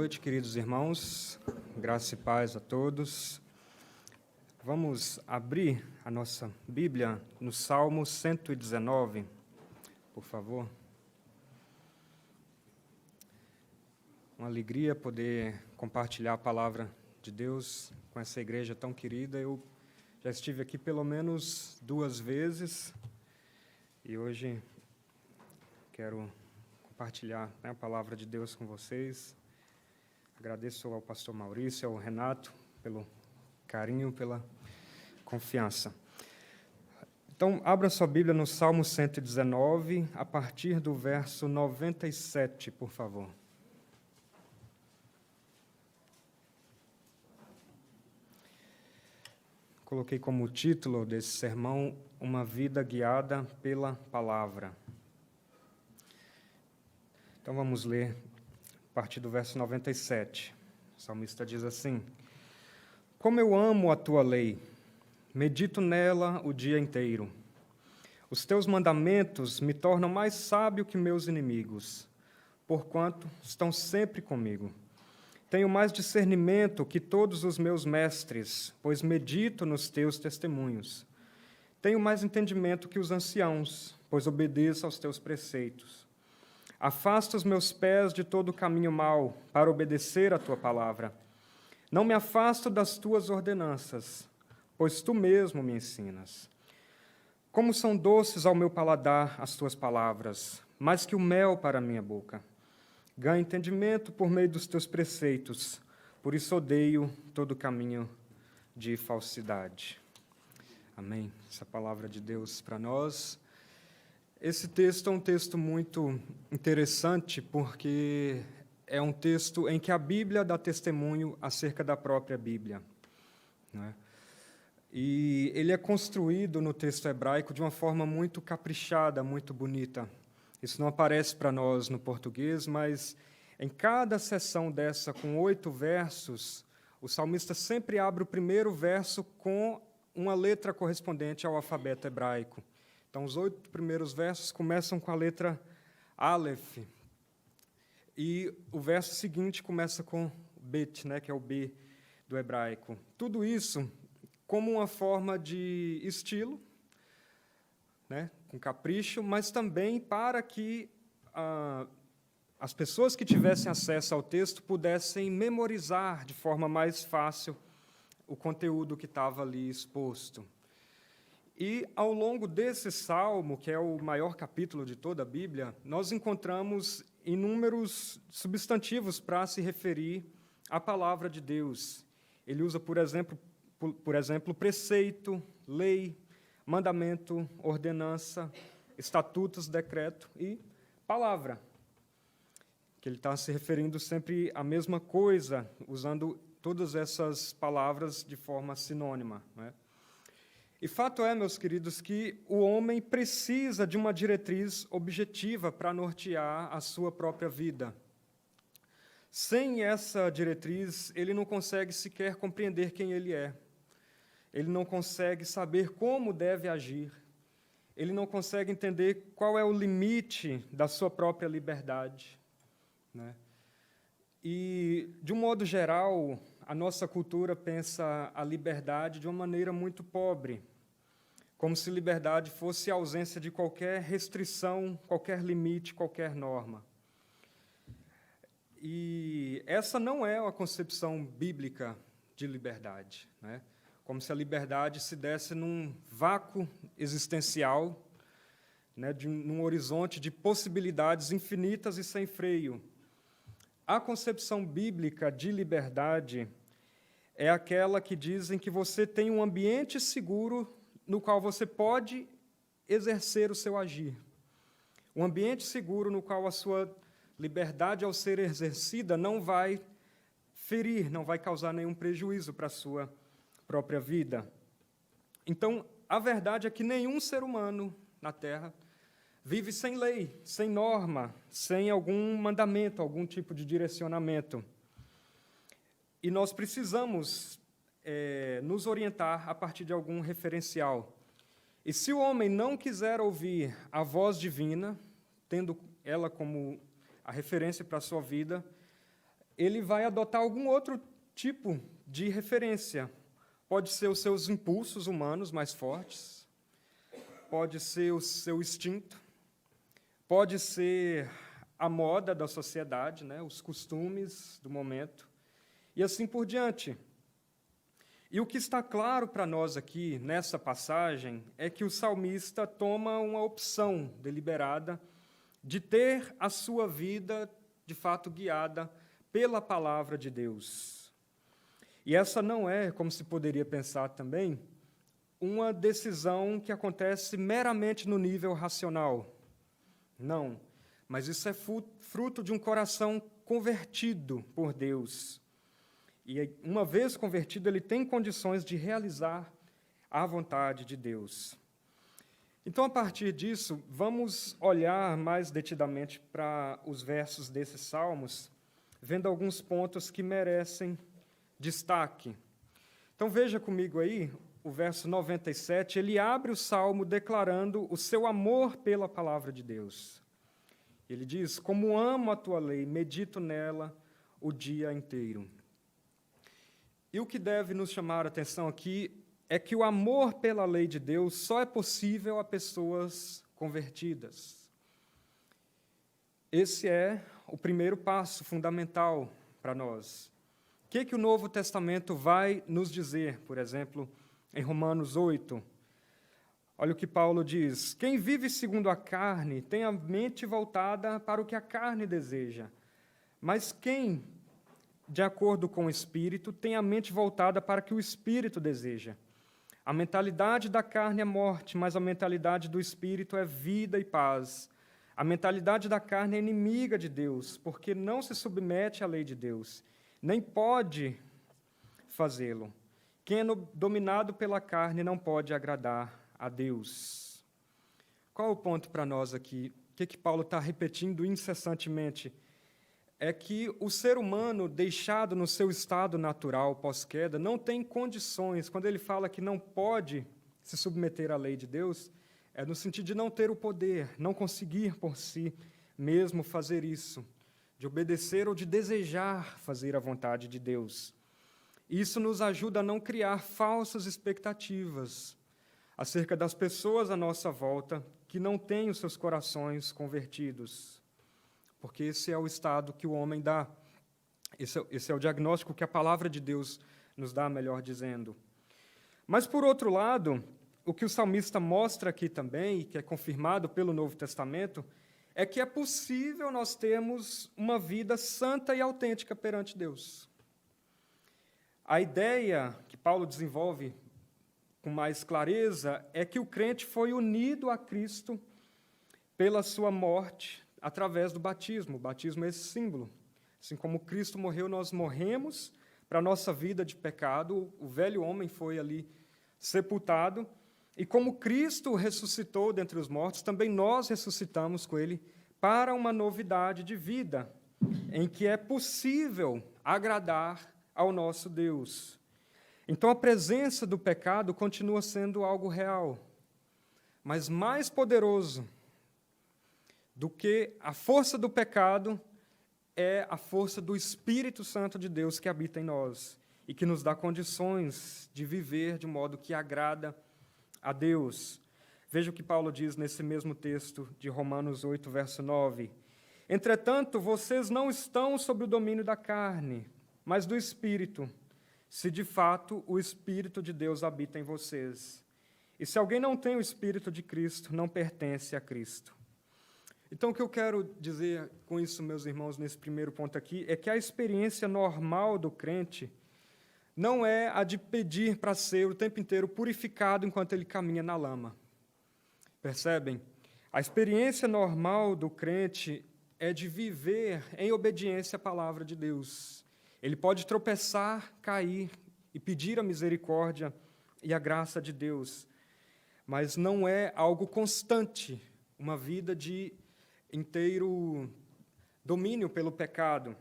noite, queridos irmãos, graça e paz a todos. Vamos abrir a nossa Bíblia no Salmo 119, por favor. Uma alegria poder compartilhar a palavra de Deus com essa igreja tão querida. Eu já estive aqui pelo menos 2 vezes e hoje quero compartilhar a palavra de Deus com vocês. Agradeço ao pastor Maurício, ao Renato, pelo carinho, pela confiança. Então, abra sua Bíblia no Salmo 119, a partir do verso 97, por favor. Coloquei como título desse sermão, Uma Vida Guiada pela Palavra. Então, vamos ler a partir do verso 97. O salmista diz assim: Como eu amo a tua lei, medito nela o dia inteiro. Os teus mandamentos me tornam mais sábio que meus inimigos, porquanto estão sempre comigo. Tenho mais discernimento que todos os meus mestres, pois medito nos teus testemunhos. Tenho mais entendimento que os anciãos, pois obedeço aos teus preceitos. Afasta os meus pés de todo caminho mau, para obedecer a tua palavra. Não me afasto das tuas ordenanças, pois tu mesmo me ensinas. Como são doces ao meu paladar as tuas palavras, mais que o mel para a minha boca. Ganho entendimento por meio dos teus preceitos, por isso odeio todo caminho de falsidade. Amém. Essa palavra de Deus para nós. Esse texto é um texto muito interessante, porque é um texto em que a Bíblia dá testemunho acerca da própria Bíblia, não é? E ele é construído no texto hebraico de uma forma muito caprichada, muito bonita. Isso não aparece para nós no português, mas em cada seção dessa, com 8 versos, o salmista sempre abre o primeiro verso com uma letra correspondente ao alfabeto hebraico. Então, os 8 primeiros versos começam com a letra Aleph, e o verso seguinte começa com Bet, né, que é o B do hebraico. Tudo isso como uma forma de estilo, né, com capricho, mas também para que as pessoas que tivessem acesso ao texto pudessem memorizar de forma mais fácil o conteúdo que estava ali exposto. E, ao longo desse salmo, que é o maior capítulo de toda a Bíblia, nós encontramos inúmeros substantivos para se referir à palavra de Deus. Ele usa, por exemplo, preceito, lei, mandamento, ordenança, estatutos, decreto e palavra, que ele está se referindo sempre à mesma coisa, usando todas essas palavras de forma sinônima, não é? E fato é, meus queridos, que o homem precisa de uma diretriz objetiva para nortear a sua própria vida. Sem essa diretriz, ele não consegue sequer compreender quem ele é. Ele não consegue saber como deve agir. Ele não consegue entender qual é o limite da sua própria liberdade, né? E, de um modo geral, a nossa cultura pensa a liberdade de uma maneira muito pobre, como se liberdade fosse a ausência de qualquer restrição, qualquer limite, qualquer norma. E essa não é a concepção bíblica de liberdade, né? Como se a liberdade se desse num vácuo existencial, né, num horizonte de possibilidades infinitas e sem freio. A concepção bíblica de liberdade é aquela que dizem que você tem um ambiente seguro no qual você pode exercer o seu agir. Um ambiente seguro no qual a sua liberdade, ao ser exercida, não vai ferir, não vai causar nenhum prejuízo para a sua própria vida. Então, a verdade é que nenhum ser humano na Terra vive sem lei, sem norma, sem algum mandamento, algum tipo de direcionamento. E nós precisamos nos orientar a partir de algum referencial. E se o homem não quiser ouvir a voz divina, tendo ela como a referência para a sua vida, ele vai adotar algum outro tipo de referência. Pode ser os seus impulsos humanos mais fortes, pode ser o seu instinto, pode ser a moda da sociedade, né, os costumes do momento, e assim por diante. E o que está claro para nós aqui, nessa passagem, é que o salmista toma uma opção deliberada de ter a sua vida, de fato, guiada pela palavra de Deus. E essa não é, como se poderia pensar também, uma decisão que acontece meramente no nível racional. Não, mas isso é fruto de um coração convertido por Deus. E, uma vez convertido, ele tem condições de realizar a vontade de Deus. Então, a partir disso, vamos olhar mais detidamente para os versos desses salmos, vendo alguns pontos que merecem destaque. Então, veja comigo aí, o verso 97, ele abre o salmo declarando o seu amor pela palavra de Deus. Ele diz: como amo a tua lei, medito nela o dia inteiro. E o que deve nos chamar a atenção aqui é que o amor pela lei de Deus só é possível a pessoas convertidas. Esse é o primeiro passo fundamental para nós. O que o Novo Testamento vai nos dizer, por exemplo, em Romanos 8? Olha o que Paulo diz: quem vive segundo a carne tem a mente voltada para o que a carne deseja, mas quem, de acordo com o Espírito, tem a mente voltada para o que o Espírito deseja. A mentalidade da carne é morte, mas a mentalidade do Espírito é vida e paz. A mentalidade da carne é inimiga de Deus, porque não se submete à lei de Deus, nem pode fazê-lo. Quem é dominado pela carne não pode agradar a Deus. Qual é o ponto para nós aqui? O que Paulo está repetindo incessantemente? É que o ser humano, deixado no seu estado natural pós-queda, não tem condições. Quando ele fala que não pode se submeter à lei de Deus, é no sentido de não ter o poder, não conseguir por si mesmo fazer isso, de obedecer ou de desejar fazer a vontade de Deus. Isso nos ajuda a não criar falsas expectativas acerca das pessoas à nossa volta que não têm os seus corações convertidos. Porque esse é o estado que o homem dá. Esse é o diagnóstico que a palavra de Deus nos dá, melhor dizendo. Mas, por outro lado, o que o salmista mostra aqui também, e que é confirmado pelo Novo Testamento, é que é possível nós termos uma vida santa e autêntica perante Deus. A ideia que Paulo desenvolve com mais clareza é que o crente foi unido a Cristo pela sua morte, através do batismo. O batismo é esse símbolo. Assim como Cristo morreu, nós morremos para a nossa vida de pecado, o velho homem foi ali sepultado, e como Cristo ressuscitou dentre os mortos, também nós ressuscitamos com Ele para uma novidade de vida, em que é possível agradar ao nosso Deus. Então, a presença do pecado continua sendo algo real, mas mais poderoso do que a força do pecado é a força do Espírito Santo de Deus que habita em nós e que nos dá condições de viver de modo que agrada a Deus. Veja o que Paulo diz nesse mesmo texto de Romanos 8, verso 9. Entretanto, vocês não estão sob o domínio da carne, mas do Espírito, se de fato o Espírito de Deus habita em vocês. E se alguém não tem o Espírito de Cristo, não pertence a Cristo. Então, o que eu quero dizer com isso, meus irmãos, nesse primeiro ponto aqui, é que a experiência normal do crente não é a de pedir para ser o tempo inteiro purificado enquanto ele caminha na lama. Percebem? A experiência normal do crente é de viver em obediência à palavra de Deus. Ele pode tropeçar, cair e pedir a misericórdia e a graça de Deus, mas não é algo constante, uma vida de inteiro domínio pelo pecado.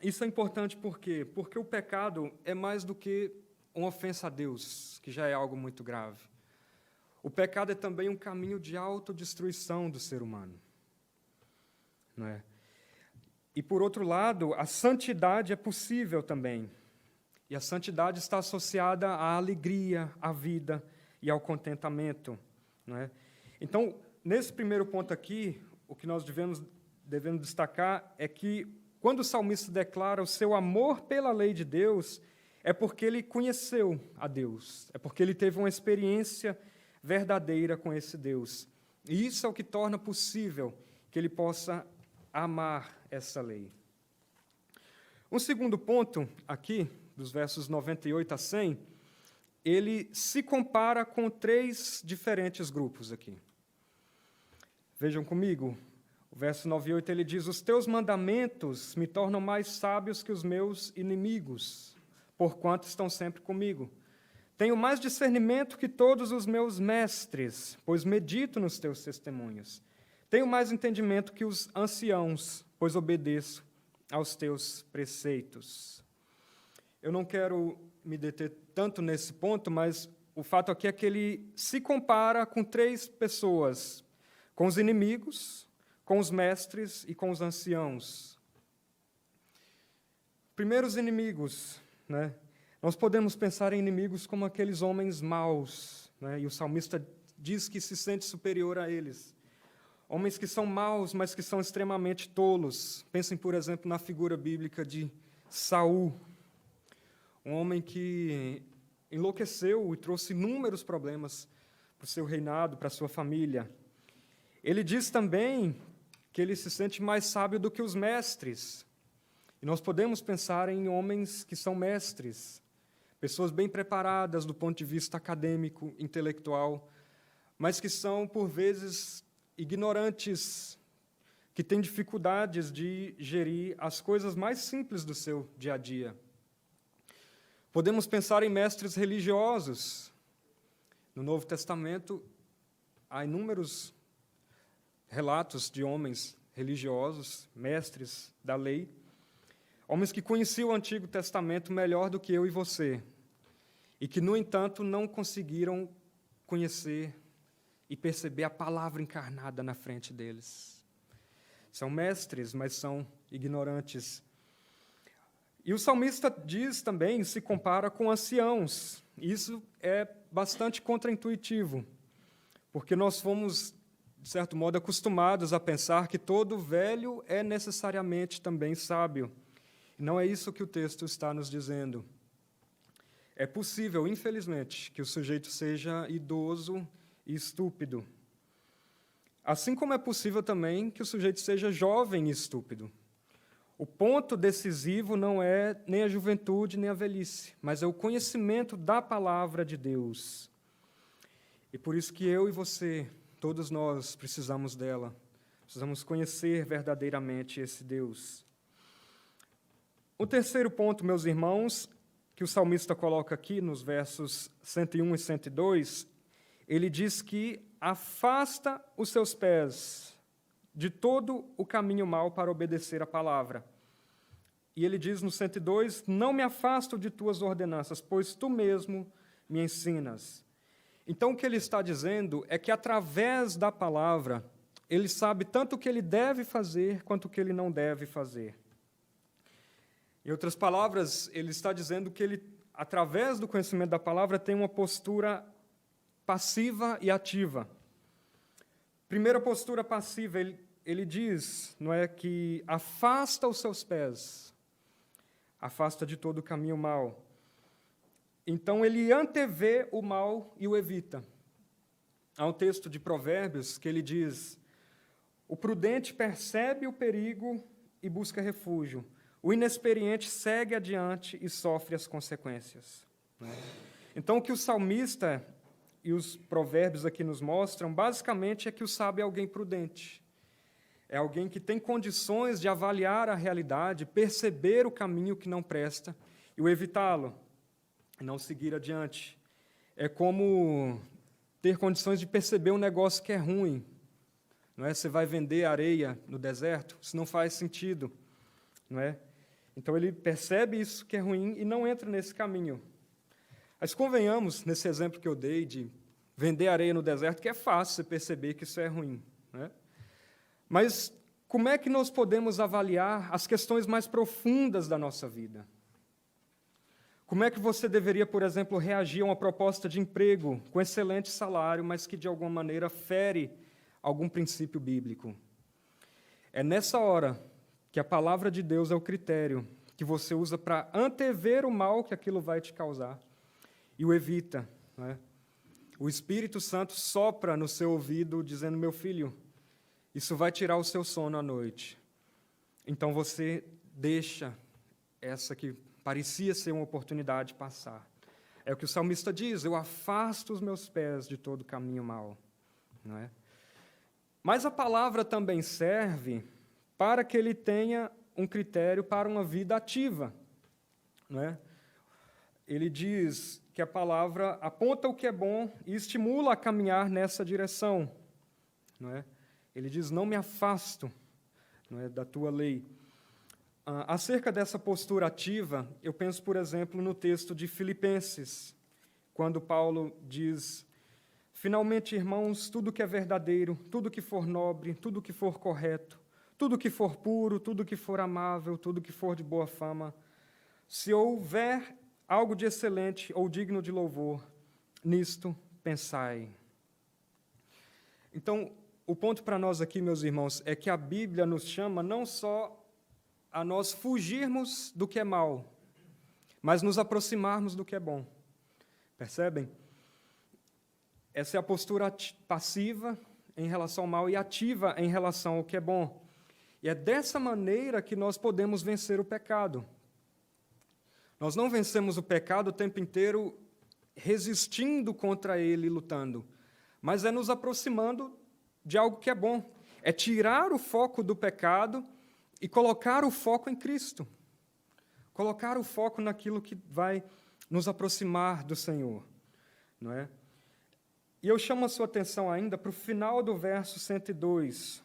Isso é importante por quê? Porque o pecado é mais do que uma ofensa a Deus, que já é algo muito grave. O pecado é também um caminho de autodestruição do ser humano. Não é? E, por outro lado, a santidade é possível também. E a santidade está associada à alegria, à vida e ao contentamento. Não é? Então, nesse primeiro ponto aqui, o que nós devemos destacar é que, quando o salmista declara o seu amor pela lei de Deus, é porque ele conheceu a Deus, é porque ele teve uma experiência verdadeira com esse Deus. E isso é o que torna possível que ele possa amar essa lei. Um segundo ponto aqui, dos versos 98 a 100, ele se compara com 3 diferentes grupos aqui. Vejam comigo, o verso 98 ele diz: os teus mandamentos me tornam mais sábios que os meus inimigos, porquanto estão sempre comigo. Tenho mais discernimento que todos os meus mestres, pois medito nos teus testemunhos. Tenho mais entendimento que os anciãos, pois obedeço aos teus preceitos. Eu não quero me deter tanto nesse ponto, mas o fato aqui é que ele se compara com 3 pessoas, com os inimigos, com os mestres e com os anciãos. Primeiro, os inimigos, né? Nós podemos pensar em inimigos como aqueles homens maus, né? E o salmista diz que se sente superior a eles. Homens que são maus, mas que são extremamente tolos. Pensem, por exemplo, na figura bíblica de Saul, um homem que enlouqueceu e trouxe inúmeros problemas para o seu reinado, para a sua família. Ele diz também que ele se sente mais sábio do que os mestres. E nós podemos pensar em homens que são mestres, pessoas bem preparadas do ponto de vista acadêmico, intelectual, mas que são, por vezes, ignorantes, que têm dificuldades de gerir as coisas mais simples do seu dia a dia. Podemos pensar em mestres religiosos. No Novo Testamento, há inúmeros relatos de homens religiosos, mestres da lei, homens que conheciam o Antigo Testamento melhor do que eu e você, e que, no entanto, não conseguiram conhecer e perceber a palavra encarnada na frente deles. São mestres, mas são ignorantes. E o salmista diz também, se compara com anciãos. Isso é bastante contraintuitivo, porque nós fomos, de certo modo, acostumados a pensar que todo velho é necessariamente também sábio. Não é isso que o texto está nos dizendo. É possível, infelizmente, que o sujeito seja idoso e estúpido. Assim como é possível também que o sujeito seja jovem e estúpido. O ponto decisivo não é nem a juventude nem a velhice, mas é o conhecimento da palavra de Deus. E por isso que eu e você, todos nós, precisamos dela. Precisamos conhecer verdadeiramente esse Deus. O terceiro ponto, meus irmãos, que o salmista coloca aqui nos versos 101 e 102, ele diz que afasta os seus pés de todo o caminho mau para obedecer a palavra. E ele diz no 102, não me afasto de tuas ordenanças, pois tu mesmo me ensinas. Então, o que ele está dizendo é que, através da palavra, ele sabe tanto o que ele deve fazer quanto o que ele não deve fazer. Em outras palavras, ele está dizendo que ele, através do conhecimento da palavra, tem uma postura passiva e ativa. Primeira postura passiva, ele diz, não é, que afasta os seus pés, afasta de todo o caminho mau. Então, ele antevê o mal e o evita. Há um texto de Provérbios que ele diz, o prudente percebe o perigo e busca refúgio. O inexperiente segue adiante e sofre as consequências. Então, o que o salmista e os provérbios aqui nos mostram, basicamente, é que o sábio é alguém prudente. É alguém que tem condições de avaliar a realidade, perceber o caminho que não presta e o evitá-lo, não seguir adiante. É como ter condições de perceber um negócio que é ruim. Não é? Você vai vender areia no deserto? Isso não faz sentido. Não é? Então, ele percebe isso que é ruim e não entra nesse caminho. Mas convenhamos, nesse exemplo que eu dei de vender areia no deserto, que é fácil você perceber que isso é ruim. Né? Mas como é que nós podemos avaliar as questões mais profundas da nossa vida? Como é que você deveria, por exemplo, reagir a uma proposta de emprego com excelente salário, mas que de alguma maneira fere algum princípio bíblico? É nessa hora que a palavra de Deus é o critério que você usa para antever o mal que aquilo vai te causar e o evita, não é? O Espírito Santo sopra no seu ouvido dizendo: meu filho, isso vai tirar o seu sono à noite. Então você deixa essa que parecia ser uma oportunidade passar. É o que o salmista diz: eu afasto os meus pés de todo caminho mau. Não é? Mas a palavra também serve para que ele tenha um critério para uma vida ativa. Não é? Ele diz que a palavra aponta o que é bom e estimula a caminhar nessa direção. Não é? Ele diz: não me afasto, não é, da tua lei. Acerca dessa postura ativa, eu penso, por exemplo, no texto de Filipenses, quando Paulo diz: finalmente, irmãos, tudo que é verdadeiro, tudo que for nobre, tudo que for correto, tudo que for puro, tudo que for amável, tudo que for de boa fama, se houver algo de excelente ou digno de louvor, nisto pensai. Então, o ponto para nós aqui, meus irmãos, é que a Bíblia nos chama não só a nós fugirmos do que é mal, mas nos aproximarmos do que é bom. Percebem? Essa é a postura passiva em relação ao mal e ativa em relação ao que é bom. E é dessa maneira que nós podemos vencer o pecado. Nós não vencemos o pecado o tempo inteiro resistindo contra ele, lutando, mas é nos aproximando de algo que é bom. É tirar o foco do pecado e colocar o foco em Cristo. Colocar o foco naquilo que vai nos aproximar do Senhor. Não é? E eu chamo a sua atenção ainda para o final do verso 102,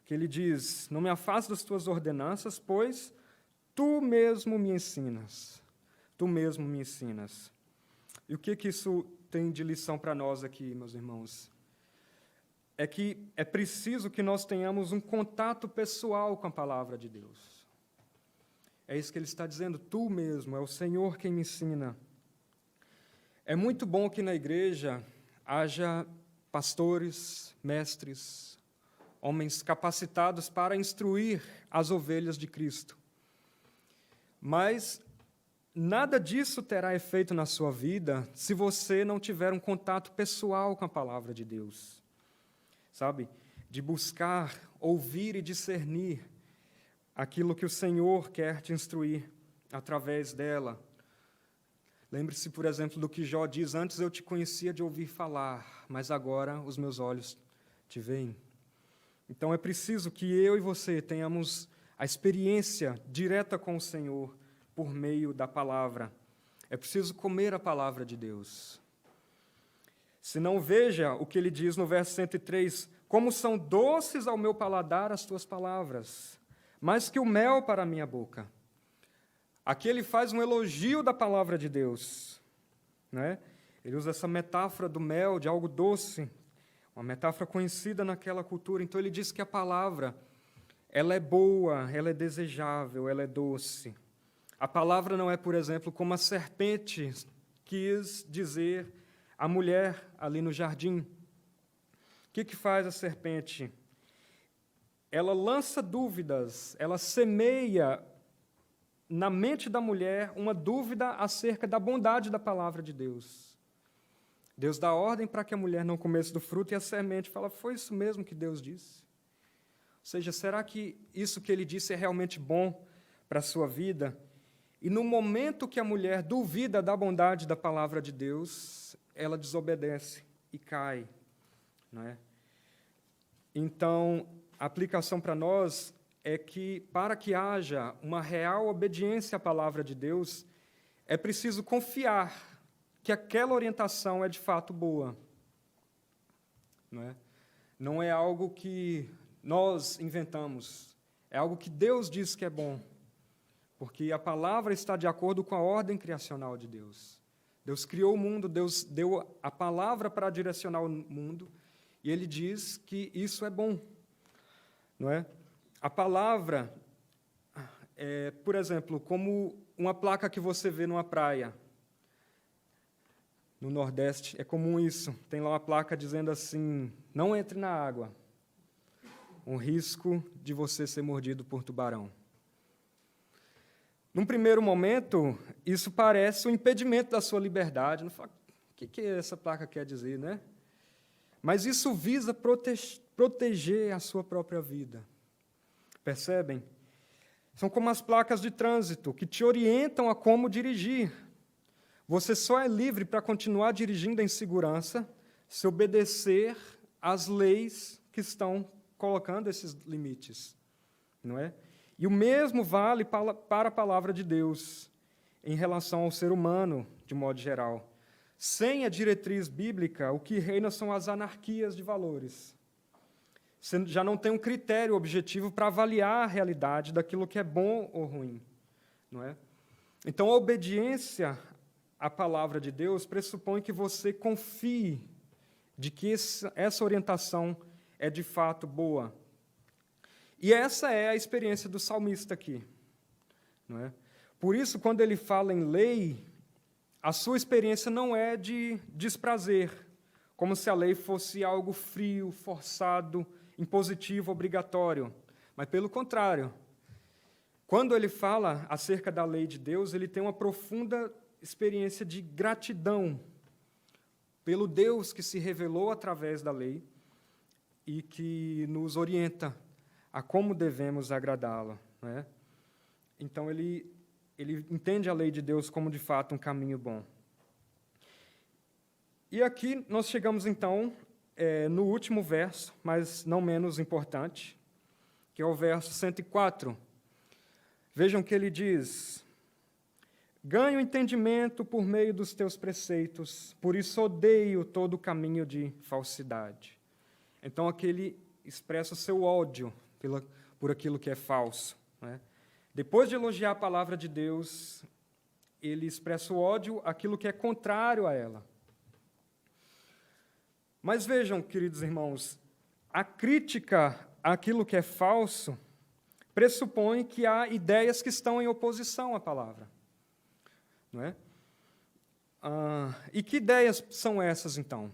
que ele diz: não me afaste das tuas ordenanças, pois tu mesmo me ensinas. Tu mesmo me ensinas. E o que isso tem de lição para nós aqui, meus irmãos? É que é preciso que nós tenhamos um contato pessoal com a palavra de Deus. É isso que ele está dizendo: tu mesmo, é o Senhor quem me ensina. É muito bom que na igreja haja pastores, mestres, homens capacitados para instruir as ovelhas de Cristo. Mas nada disso terá efeito na sua vida se você não tiver um contato pessoal com a palavra de Deus. Sabe? De buscar, ouvir e discernir aquilo que o Senhor quer te instruir através dela. Lembre-se, por exemplo, do que Jó diz: antes eu te conhecia de ouvir falar, mas agora os meus olhos te veem. Então é preciso que eu e você tenhamos a experiência direta com o Senhor por meio da palavra. É preciso comer a palavra de Deus. Se não, veja o que ele diz no verso 103, como são doces ao meu paladar as tuas palavras, mais que o mel para a minha boca. Aqui ele faz um elogio da palavra de Deus, né? Ele usa essa metáfora do mel, de algo doce, uma metáfora conhecida naquela cultura. Então ele diz que a palavra, ela é boa, ela é desejável, ela é doce. A palavra não é, por exemplo, como a serpente quis dizer a mulher ali no jardim. O que faz a serpente? Ela lança dúvidas, ela semeia na mente da mulher uma dúvida acerca da bondade da palavra de Deus. Deus dá ordem para que a mulher não comesse do fruto e a semente fala: foi isso mesmo que Deus disse? Ou seja, será que isso que ele disse é realmente bom para a sua vida? E no momento que a mulher duvida da bondade da palavra de Deus, ela desobedece e cai. Não é? Então, a aplicação para nós é que, para que haja uma real obediência à palavra de Deus, é preciso confiar que aquela orientação é de fato boa. Não é algo que nós inventamos, é algo que Deus diz que é bom, porque a palavra está de acordo com a ordem criacional de Deus. Deus criou o mundo, Deus deu a palavra para direcionar o mundo, e Ele diz que isso é bom, não é? A palavra por exemplo, como uma placa que você vê numa praia. No Nordeste é comum isso. Tem lá uma placa dizendo assim: não entre na água. Um risco de você ser mordido por tubarão. Num primeiro momento, isso parece um impedimento da sua liberdade. Não fala, o que essa placa quer dizer, né? Mas isso visa proteger a sua própria vida. Percebem? São como as placas de trânsito, que te orientam a como dirigir. Você só é livre para continuar dirigindo em segurança se obedecer às leis que estão colocando esses limites, não é? E o mesmo vale para a palavra de Deus em relação ao ser humano, de modo geral. Sem a diretriz bíblica, o que reina são as anarquias de valores. Você já não tem um critério objetivo para avaliar a realidade daquilo que é bom ou ruim, não é? Então, a obediência à palavra de Deus pressupõe que você confie de que essa orientação é de fato boa. E essa é a experiência do salmista aqui, não é? Por isso, quando ele fala em lei, a sua experiência não é de desprazer, como se a lei fosse algo frio, forçado, impositivo, obrigatório. Mas, pelo contrário, quando ele fala acerca da lei de Deus, ele tem uma profunda experiência de gratidão pelo Deus que se revelou através da lei e que nos orienta a como devemos agradá-la, né? Então, ele entende a lei de Deus como, de fato, um caminho bom. E aqui nós chegamos, então, no último verso, mas não menos importante, que é o verso 104. Vejam que ele diz: ganho entendimento por meio dos teus preceitos, por isso odeio todo o caminho de falsidade. Então, aqui ele expressa o seu ódio por aquilo que é falso, né? Depois de elogiar a palavra de Deus, ele expressa o ódio àquilo que é contrário a ela. Mas vejam, queridos irmãos, a crítica àquilo que é falso pressupõe que há ideias que estão em oposição à palavra, não é? E que ideias são essas, então?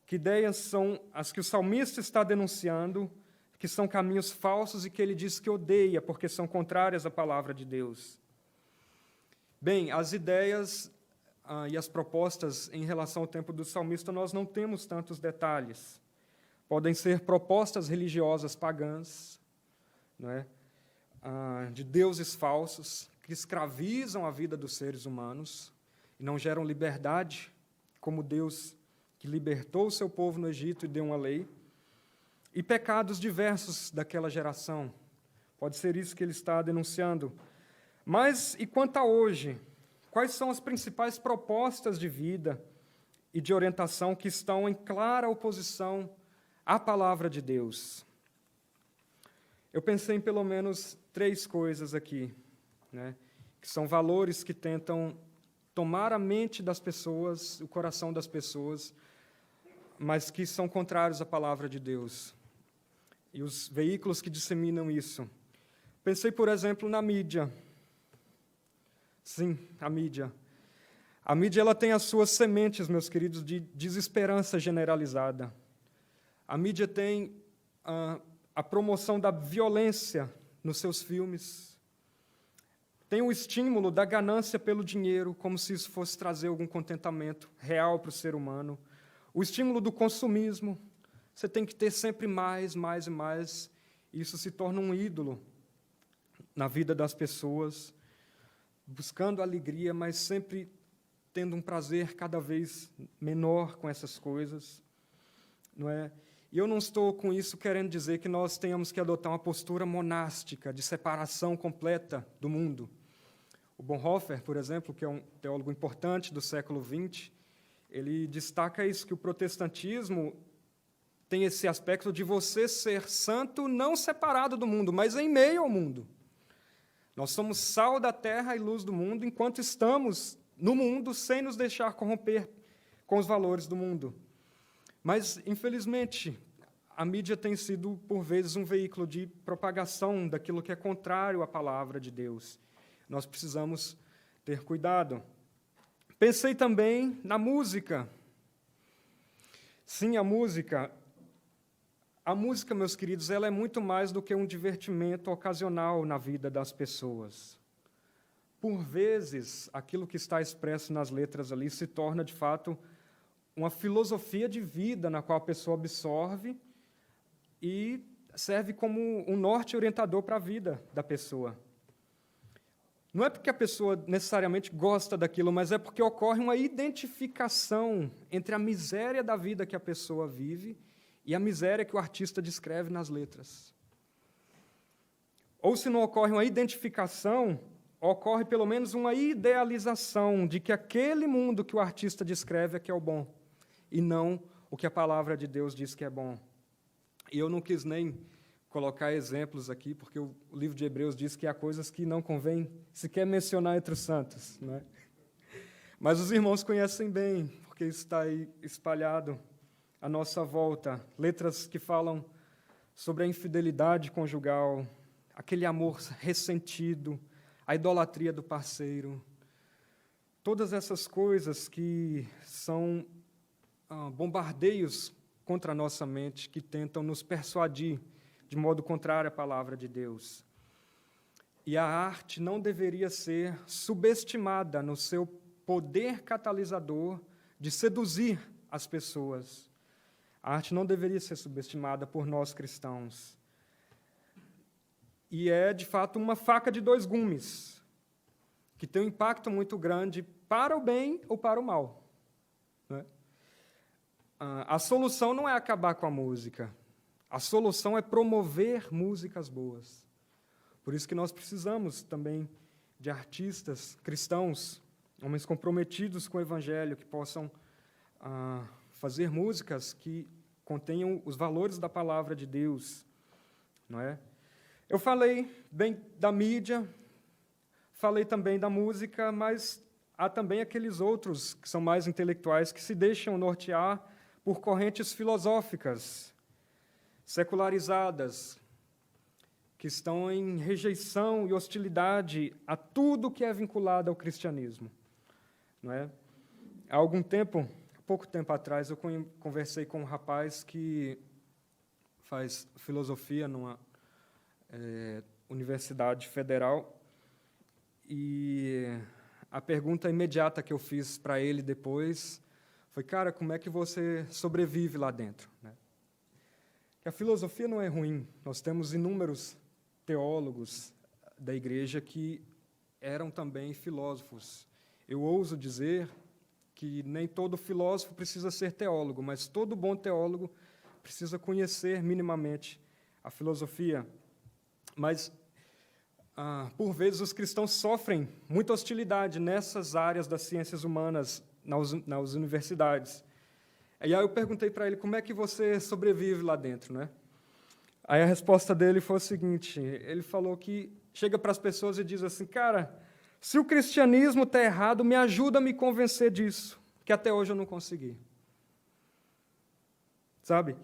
Que ideias são as que o salmista está denunciando, que são caminhos falsos e que ele diz que odeia, porque são contrárias à palavra de Deus? Bem, as ideias e as propostas em relação ao tempo do salmista, nós não temos tantos detalhes. Podem ser propostas religiosas pagãs, não é? De deuses falsos, que escravizam a vida dos seres humanos e não geram liberdade, como Deus que libertou o seu povo no Egito e deu uma lei. E pecados diversos daquela geração. Pode ser isso que ele está denunciando. Mas, e quanto a hoje? Quais são as principais propostas de vida e de orientação que estão em clara oposição à palavra de Deus? Eu pensei em pelo menos 3 coisas aqui, né, que são valores que tentam tomar a mente das pessoas, o coração das pessoas, mas que são contrários à palavra de Deus. E os veículos que disseminam isso. Pensei, por exemplo, na mídia. Sim, a mídia. A mídia ela tem as suas sementes, meus queridos, de desesperança generalizada. A mídia tem a promoção da violência nos seus filmes. Tem o estímulo da ganância pelo dinheiro, como se isso fosse trazer algum contentamento real para o ser humano. O estímulo do consumismo. Você tem que ter sempre mais, mais e mais. E isso se torna um ídolo na vida das pessoas, buscando alegria, mas sempre tendo um prazer cada vez menor com essas coisas, não é? E eu não estou com isso querendo dizer que nós tenhamos que adotar uma postura monástica, de separação completa do mundo. O Bonhoeffer, por exemplo, que é um teólogo importante do século XX, ele destaca isso, que o protestantismo tem esse aspecto de você ser santo não separado do mundo, mas em meio ao mundo. Nós somos sal da terra e luz do mundo, enquanto estamos no mundo, sem nos deixar corromper com os valores do mundo. Mas, infelizmente, a mídia tem sido, por vezes, um veículo de propagação daquilo que é contrário à palavra de Deus. Nós precisamos ter cuidado. Pensei também na música. Sim, a música. A música, meus queridos, ela é muito mais do que um divertimento ocasional na vida das pessoas. Por vezes, aquilo que está expresso nas letras ali se torna, de fato, uma filosofia de vida na qual a pessoa absorve e serve como um norte orientador para a vida da pessoa. Não é porque a pessoa necessariamente gosta daquilo, mas é porque ocorre uma identificação entre a miséria da vida que a pessoa vive e a miséria que o artista descreve nas letras. Ou se não ocorre uma identificação, ocorre pelo menos uma idealização de que aquele mundo que o artista descreve é que é o bom, e não o que a palavra de Deus diz que é bom. E eu não quis nem colocar exemplos aqui, porque o livro de Hebreus diz que há coisas que não convém sequer mencionar entre os santos, não é? Mas os irmãos conhecem bem, porque isso está aí espalhado à nossa volta. Letras que falam sobre a infidelidade conjugal, aquele amor ressentido, a idolatria do parceiro, todas essas coisas que são bombardeios contra a nossa mente, que tentam nos persuadir de modo contrário à palavra de Deus. E a arte não deveria ser subestimada no seu poder catalisador de seduzir as pessoas. A arte não deveria ser subestimada por nós cristãos. E é, de fato, uma faca de dois gumes, que tem um impacto muito grande para o bem ou para o mal, né? A solução não é acabar com a música. A solução é promover músicas boas. Por isso que nós precisamos também de artistas cristãos, homens comprometidos com o Evangelho, que possam fazer músicas que contenham os valores da palavra de Deus, não é? Eu falei bem da mídia, falei também da música, mas há também aqueles outros que são mais intelectuais que se deixam nortear por correntes filosóficas, secularizadas, que estão em rejeição e hostilidade a tudo que é vinculado ao cristianismo, não é? Há pouco tempo atrás, eu conversei com um rapaz que faz filosofia numa Universidade Federal, e a pergunta imediata que eu fiz para ele depois foi: cara, como é que você sobrevive lá dentro, né? Que a filosofia não é ruim. Nós temos inúmeros teólogos da igreja que eram também filósofos. Eu ouso dizer que nem todo filósofo precisa ser teólogo, mas todo bom teólogo precisa conhecer minimamente a filosofia. Mas, por vezes, os cristãos sofrem muita hostilidade nessas áreas das ciências humanas nas universidades. E aí eu perguntei para ele: como é que você sobrevive lá dentro, né? Aí a resposta dele foi o seguinte: ele falou que chega para as pessoas e diz assim: cara, se o cristianismo está errado, me ajuda a me convencer disso, que até hoje eu não consegui. Sabe?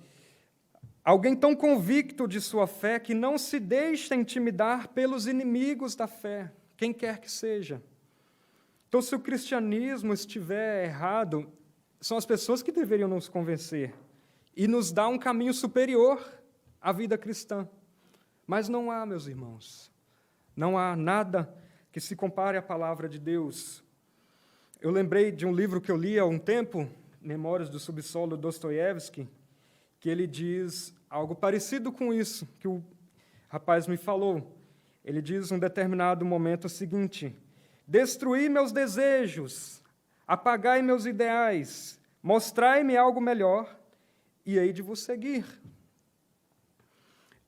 Alguém tão convicto de sua fé que não se deixa intimidar pelos inimigos da fé, quem quer que seja. Então, se o cristianismo estiver errado, são as pessoas que deveriam nos convencer e nos dar um caminho superior à vida cristã. Mas não há, meus irmãos, não há nada que se compare à palavra de Deus. Eu lembrei de um livro que eu li há um tempo, Memórias do Subsolo, Dostoiévski, que ele diz algo parecido com isso que o rapaz me falou. Ele diz, em um determinado momento, o seguinte: destruí meus desejos, apagai meus ideais, mostrai-me algo melhor, e hei de vos seguir.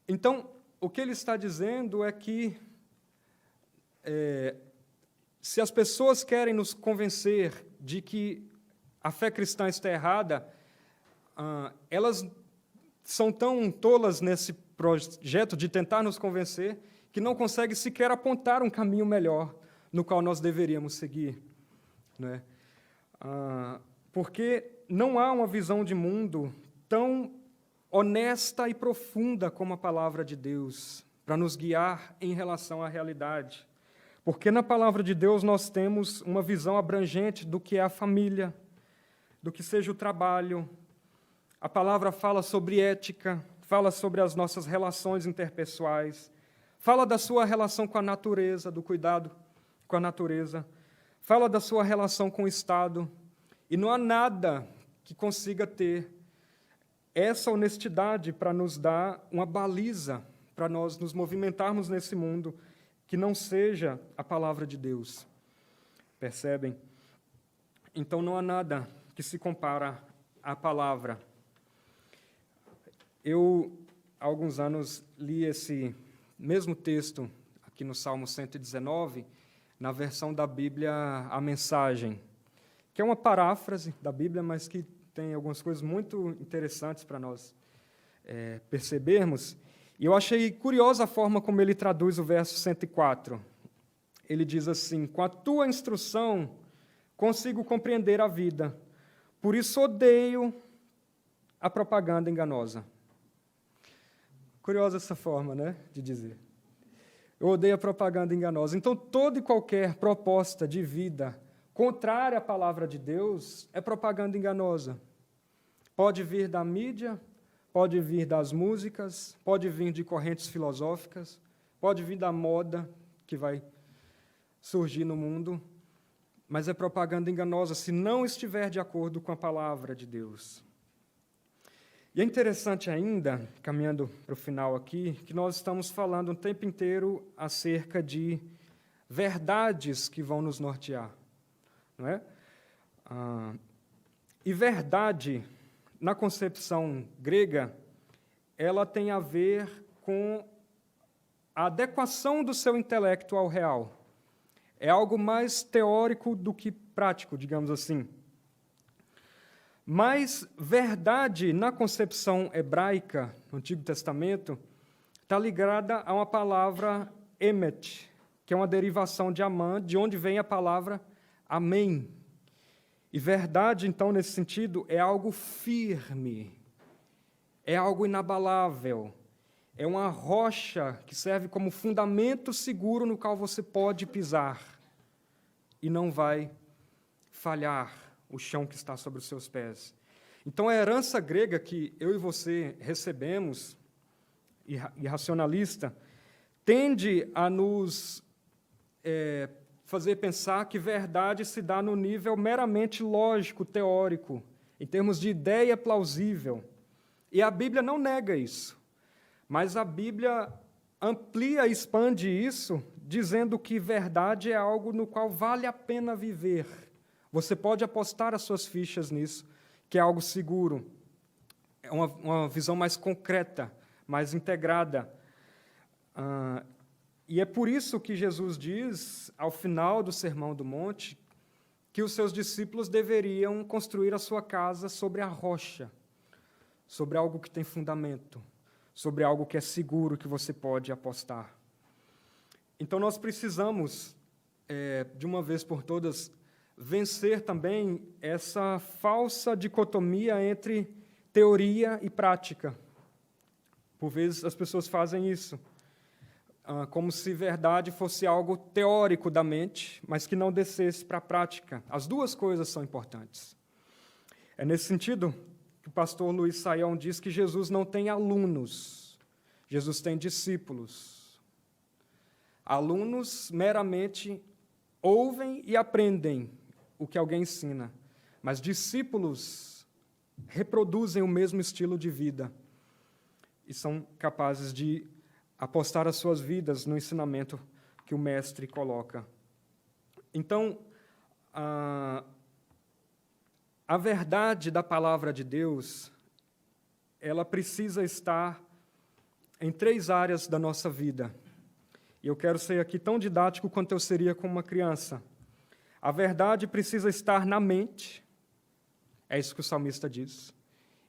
Então, o que ele está dizendo é que, se as pessoas querem nos convencer de que a fé cristã está errada, elas são tão tolas nesse projeto de tentar nos convencer que não conseguem sequer apontar um caminho melhor no qual nós deveríamos seguir, né? Porque não há uma visão de mundo tão honesta e profunda como a palavra de Deus, para nos guiar em relação à realidade. Porque na palavra de Deus nós temos uma visão abrangente do que é a família, do que seja o trabalho. A palavra fala sobre ética, fala sobre as nossas relações interpessoais, fala da sua relação com a natureza, do cuidado com a natureza, fala da sua relação com o Estado, e não há nada que consiga ter essa honestidade para nos dar uma baliza, para nós nos movimentarmos nesse mundo, que não seja a palavra de Deus. Percebem? Então não há nada que se compara à palavra. Eu, há alguns anos, li esse mesmo texto, aqui no Salmo 119, na versão da Bíblia A Mensagem, que é uma paráfrase da Bíblia, mas que tem algumas coisas muito interessantes para nós percebermos. E eu achei curiosa a forma como ele traduz o verso 104. Ele diz assim: com a tua instrução consigo compreender a vida, por isso odeio a propaganda enganosa. Curiosa essa forma, né, de dizer. Eu odeio a propaganda enganosa. Então, toda e qualquer proposta de vida contrária à palavra de Deus é propaganda enganosa. Pode vir da mídia, pode vir das músicas, pode vir de correntes filosóficas, pode vir da moda que vai surgir no mundo, mas é propaganda enganosa se não estiver de acordo com a palavra de Deus. E é interessante ainda, caminhando para o final aqui, que nós estamos falando o tempo inteiro acerca de verdades que vão nos nortear, não é? E verdade, na concepção grega, ela tem a ver com a adequação do seu intelecto ao real. É algo mais teórico do que prático, digamos assim. Mas verdade, na concepção hebraica, no Antigo Testamento, está ligada a uma palavra emet, que é uma derivação de amã, de onde vem a palavra amém. E verdade, então, nesse sentido, é algo firme, é algo inabalável, é uma rocha que serve como fundamento seguro no qual você pode pisar e não vai falhar o chão que está sobre os seus pés. Então, a herança grega que eu e você recebemos, e racionalista, tende a nos fazer pensar que verdade se dá no nível meramente lógico, teórico, em termos de ideia plausível. E a Bíblia não nega isso, mas a Bíblia amplia e expande isso, dizendo que verdade é algo no qual vale a pena viver. Você pode apostar as suas fichas nisso, que é algo seguro. É uma visão mais concreta, mais integrada. E é por isso que Jesus diz, ao final do Sermão do Monte, que os seus discípulos deveriam construir a sua casa sobre a rocha, sobre algo que tem fundamento, sobre algo que é seguro, que você pode apostar. Então, nós precisamos, de uma vez por todas, vencer também essa falsa dicotomia entre teoria e prática. Por vezes as pessoas fazem isso, como se verdade fosse algo teórico da mente, mas que não descesse para a prática. As duas coisas são importantes. É nesse sentido que o pastor Luiz Saião diz que Jesus não tem alunos, Jesus tem discípulos. Alunos meramente ouvem e aprendem o que alguém ensina, mas discípulos reproduzem o mesmo estilo de vida e são capazes de apostar as suas vidas no ensinamento que o mestre coloca. Então, a verdade da palavra de Deus, ela precisa estar em 3 áreas da nossa vida. E eu quero ser aqui tão didático quanto eu seria com uma criança. A verdade precisa estar na mente, é isso que o salmista diz.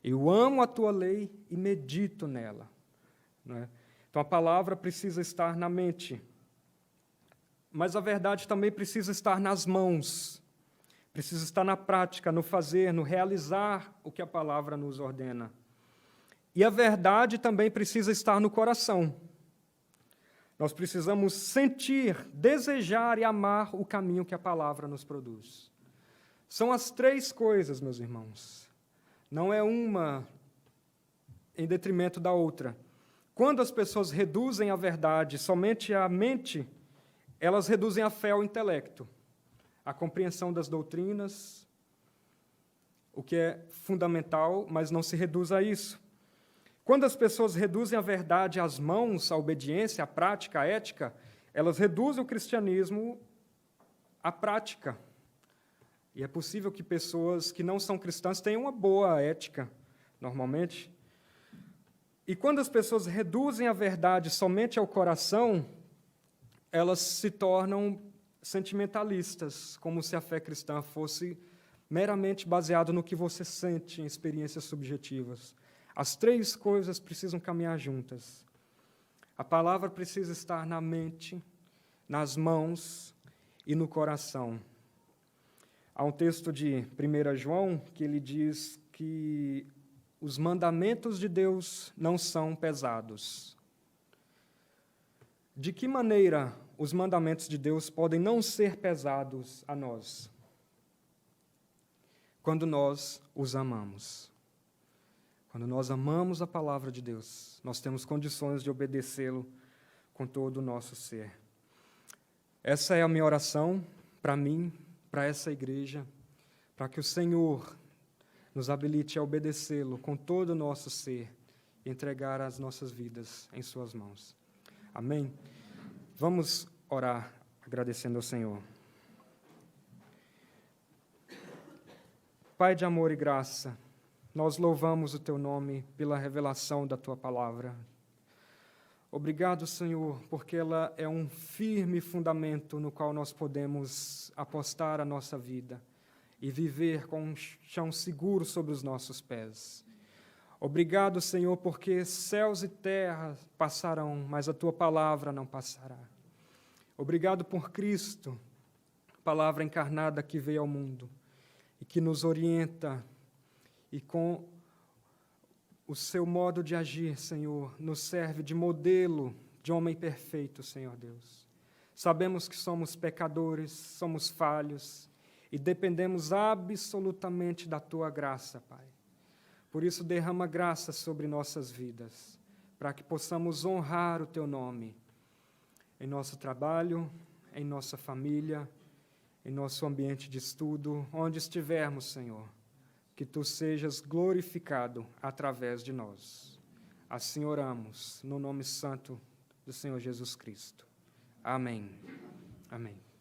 Eu amo a tua lei e medito nela. Não é? Então, a palavra precisa estar na mente. Mas a verdade também precisa estar nas mãos, precisa estar na prática, no fazer, no realizar o que a palavra nos ordena. E a verdade também precisa estar no coração. Nós precisamos sentir, desejar e amar o caminho que a palavra nos produz. São as três coisas, meus irmãos. Não é uma em detrimento da outra. Quando as pessoas reduzem a verdade somente à mente, elas reduzem a fé ao intelecto, a compreensão das doutrinas, o que é fundamental, mas não se reduz a isso. Quando as pessoas reduzem a verdade às mãos, à obediência, à prática, à ética, elas reduzem o cristianismo à prática. E é possível que pessoas que não são cristãs tenham uma boa ética, normalmente. E quando as pessoas reduzem a verdade somente ao coração, elas se tornam sentimentalistas, como se a fé cristã fosse meramente baseada no que você sente em experiências subjetivas. As três coisas precisam caminhar juntas. A palavra precisa estar na mente, nas mãos e no coração. Há um texto de 1 João que ele diz que os mandamentos de Deus não são pesados. De que maneira os mandamentos de Deus podem não ser pesados a nós? Quando nós os amamos. Quando nós amamos a palavra de Deus, nós temos condições de obedecê-lo com todo o nosso ser. Essa é a minha oração para mim, para essa igreja, para que o Senhor nos habilite a obedecê-lo com todo o nosso ser e entregar as nossas vidas em suas mãos. Amém? Vamos orar agradecendo ao Senhor. Pai de amor e graça, nós louvamos o Teu nome pela revelação da Tua palavra. Obrigado, Senhor, porque ela é um firme fundamento no qual nós podemos apostar a nossa vida e viver com um chão seguro sobre os nossos pés. Obrigado, Senhor, porque céus e terra passarão, mas a Tua palavra não passará. Obrigado por Cristo, palavra encarnada que veio ao mundo e que nos orienta e com o seu modo de agir, Senhor, nos serve de modelo de homem perfeito, Senhor Deus. Sabemos que somos pecadores, somos falhos e dependemos absolutamente da Tua graça, Pai. Por isso, derrama graça sobre nossas vidas, para que possamos honrar o Teu nome em nosso trabalho, em nossa família, em nosso ambiente de estudo, onde estivermos, Senhor. Que Tu sejas glorificado através de nós. Assim oramos, no nome santo do Senhor Jesus Cristo. Amém. Amém.